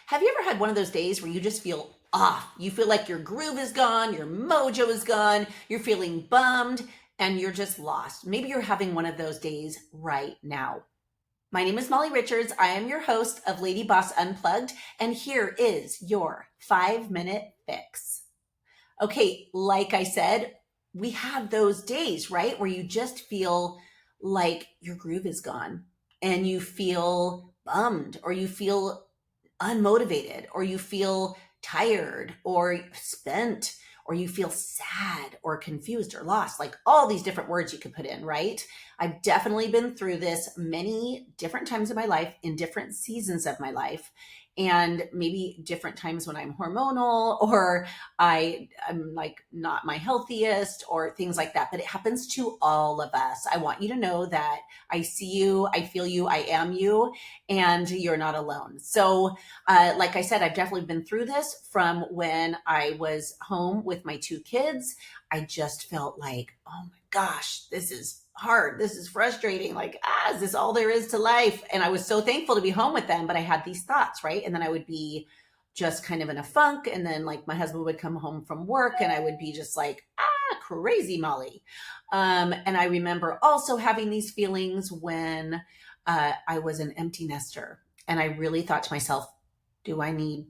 Have you ever had one of those days where you just feel off? You feel like your groove is gone, your mojo is gone, you're feeling bummed, and you're just lost. Maybe you're having one of those days right now. My name is Molly Richards. I am your host of LadyBoss Unplugged, and here is your 5-minute fix. Okay, like I said, we have those days, right, where you just feel like your groove is gone and you feel bummed or you feel unmotivated or you feel tired or spent or you feel sad or confused or lost, like all these different words you could put in, right? I've definitely been through this many different times in my life, in different seasons of my life, and maybe different times when I'm hormonal or I'm like not my healthiest or things like that. But it happens to all of us. I want you to know that I see you, I feel you, I am you, and you're not alone. So like I said, I've definitely been through this from when I was home with my 2 kids. I just felt like, oh my gosh, this is hard. This is frustrating. Like, is this all there is to life? And I was so thankful to be home with them, but I had these thoughts, right? And then I would be just kind of in a funk. And then like my husband would come home from work and I would be just like, crazy Molly. And I remember also having these feelings when I was an empty nester. And I really thought to myself, do I need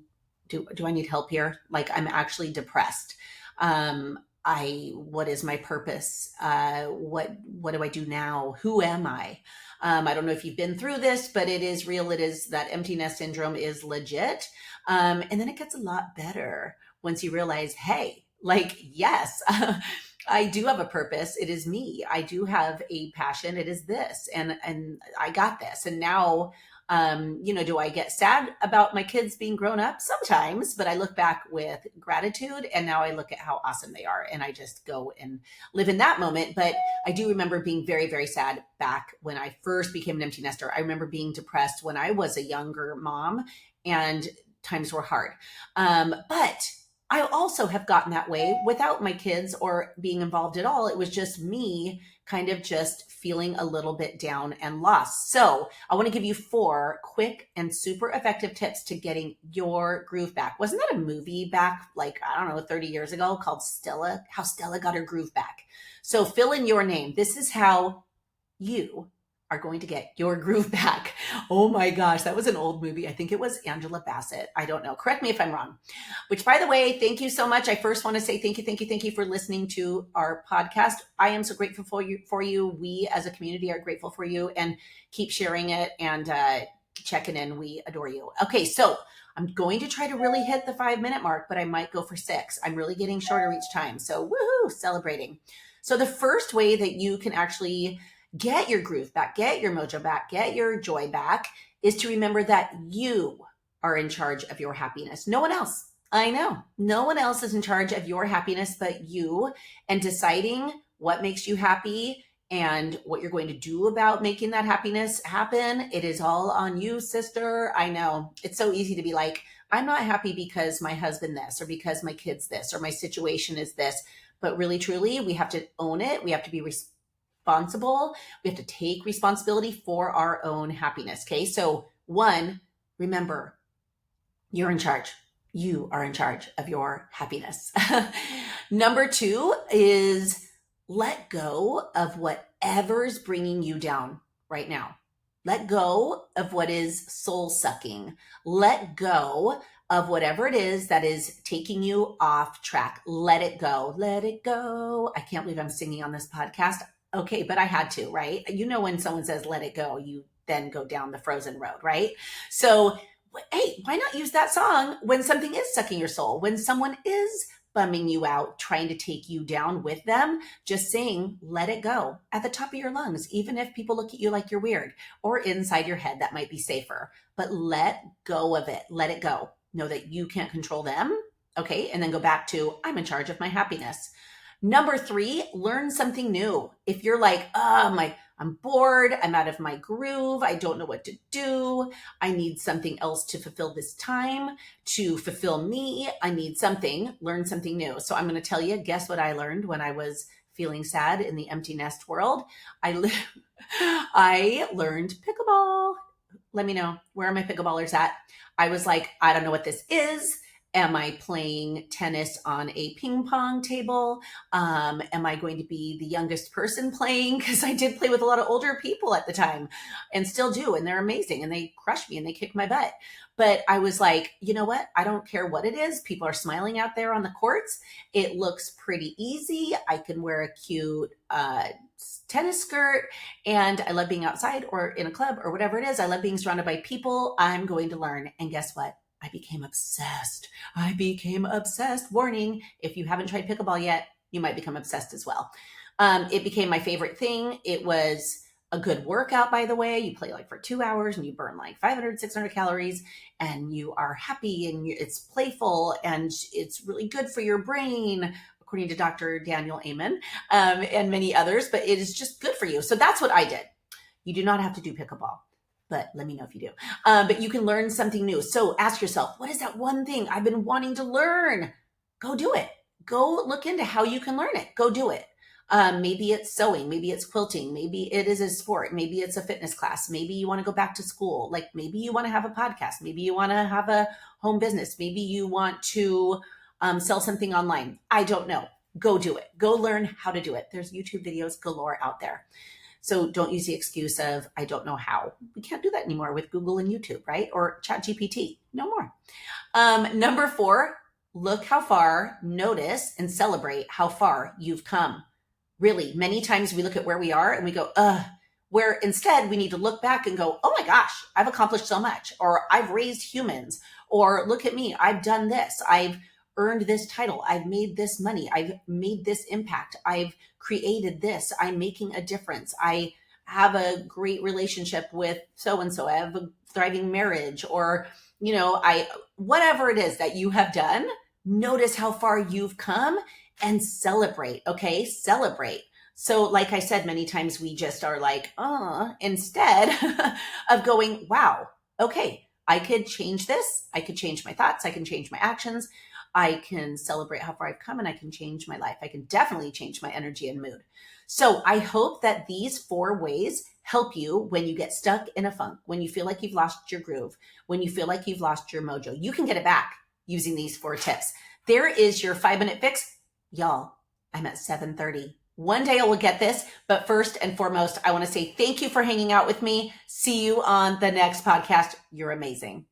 help here? Like I'm actually depressed. What is my purpose? What do I do now? Who am I? I don't know if you've been through this, but it is real. It is that empty nest syndrome is legit. And then it gets a lot better once you realize, hey, like, yes, I do have a purpose. It is me. I do have a passion. It is this, and I got this. And now, do I get sad about my kids being grown up? Sometimes, but I look back with gratitude and now I look at how awesome they are and I just go and live in that moment. But I do remember being very, very sad back when I first became an empty nester. I remember being depressed when I was a younger mom and times were hard. But I also have gotten that way without my kids or being involved at all. It was just me kind of just feeling a little bit down and lost. So I want to give you 4 quick and super effective tips to getting your groove back. Wasn't that a movie back like, I don't know, 30 years ago called Stella, how Stella got her groove back? So fill in your name. This is how you are going to get your groove back. Oh my gosh, that was an old movie. I think it was Angela Bassett. I don't know. Correct me if I'm wrong. Which, by the way, thank you so much. I first want to say thank you for listening to our podcast. I am so grateful for you. We as a community are grateful for you and keep sharing it and checking in. We adore you. Okay, so I'm going to try to really hit the 5-minute mark, but I might go for 6. I'm really getting shorter each time. So woohoo, celebrating. So the first way that you can actually get your groove back, get your mojo back, get your joy back is to remember that you are in charge of your happiness. No one else. I know. No one else is in charge of your happiness but you, and deciding what makes you happy and what you're going to do about making that happiness happen. It is all on you, sister. I know. It's so easy to be like, I'm not happy because my husband this, or because my kids this, or my situation is this. But really, truly, we have to own it. We have to be responsible. We have to take responsibility for our own happiness. Okay. So 1, remember, you're in charge. You are in charge of your happiness. Number 2 is let go of whatever's bringing you down right now. Let go of what is soul sucking. Let go of whatever it is that is taking you off track. Let it go. Let it go. I can't believe I'm singing on this podcast. Okay, but I had to, right? You know, when someone says, let it go, you then go down the frozen road, right? So, hey, why not use that song when something is sucking your soul, when someone is bumming you out, trying to take you down with them? Just sing, let it go at the top of your lungs, even if people look at you like you're weird, or inside your head, that might be safer. But let go of it. Let it go. Know that you can't control them. Okay, and then go back to, I'm in charge of my happiness. Number 3, learn something new. If you're like, I'm bored, I'm out of my groove, I don't know what to do, I need something else to fulfill this time, to fulfill me, I need something, learn something new. So I'm going to tell you, guess what I learned when I was feeling sad in the empty nest world? I learned pickleball. Let me know. Where are my pickleballers at? I was like, I don't know what this is. Am I playing tennis on a ping pong table? Am I going to be the youngest person playing? Because I did play with a lot of older people at the time and still do. And they're amazing and they crush me and they kick my butt. But I was like, you know what? I don't care what it is. People are smiling out there on the courts. It looks pretty easy. I can wear a cute tennis skirt and I love being outside or in a club or whatever it is. I love being surrounded by people. I'm going to learn. And guess what? I became obsessed. I became obsessed. Warning, if you haven't tried pickleball yet, you might become obsessed as well. It became my favorite thing. It was a good workout, by the way. You play like for 2 hours and you burn like 500, 600 calories and you are happy and it's playful and it's really good for your brain, according to Dr. Daniel Amen, and many others, but it is just good for you. So that's what I did. You do not have to do pickleball, but let me know if you do. But you can learn something new. So ask yourself, what is that one thing I've been wanting to learn? Go do it. Go look into how you can learn it. Go do it. Maybe it's sewing, maybe it's quilting, maybe it is a sport, maybe it's a fitness class, maybe you want to go back to school, like maybe you want to have a podcast, maybe you want to have a home business, maybe you want to sell something online. I don't know. Go do it. Go learn how to do it. There's YouTube videos galore out there. So don't use the excuse of, I don't know how. We can't do that anymore with Google and YouTube, right? Or ChatGPT. No more. Number 4, look how far, notice and celebrate how far you've come. Really, many times we look at where we are and we go, where instead we need to look back and go, oh my gosh, I've accomplished so much, or I've raised humans, or look at me, I've done this, I've earned this title, I've made this money, I've made this impact, I've created this, I'm making a difference, I have a great relationship with so-and-so, I have a thriving marriage, or, whatever it is that you have done, notice how far you've come and celebrate. Okay. Celebrate. So like I said, many times we just are like, instead of going, wow, okay, I could change this. I could change my thoughts. I can change my actions. I can celebrate how far I've come and I can change my life. I can definitely change my energy and mood. So I hope that these 4 ways help you when you get stuck in a funk, when you feel like you've lost your groove, when you feel like you've lost your mojo. You can get it back using these 4 tips. There is your 5-minute fix. Y'all, I'm at 7:30. One day I will get this, but first and foremost, I want to say thank you for hanging out with me. See you on the next podcast. You're amazing.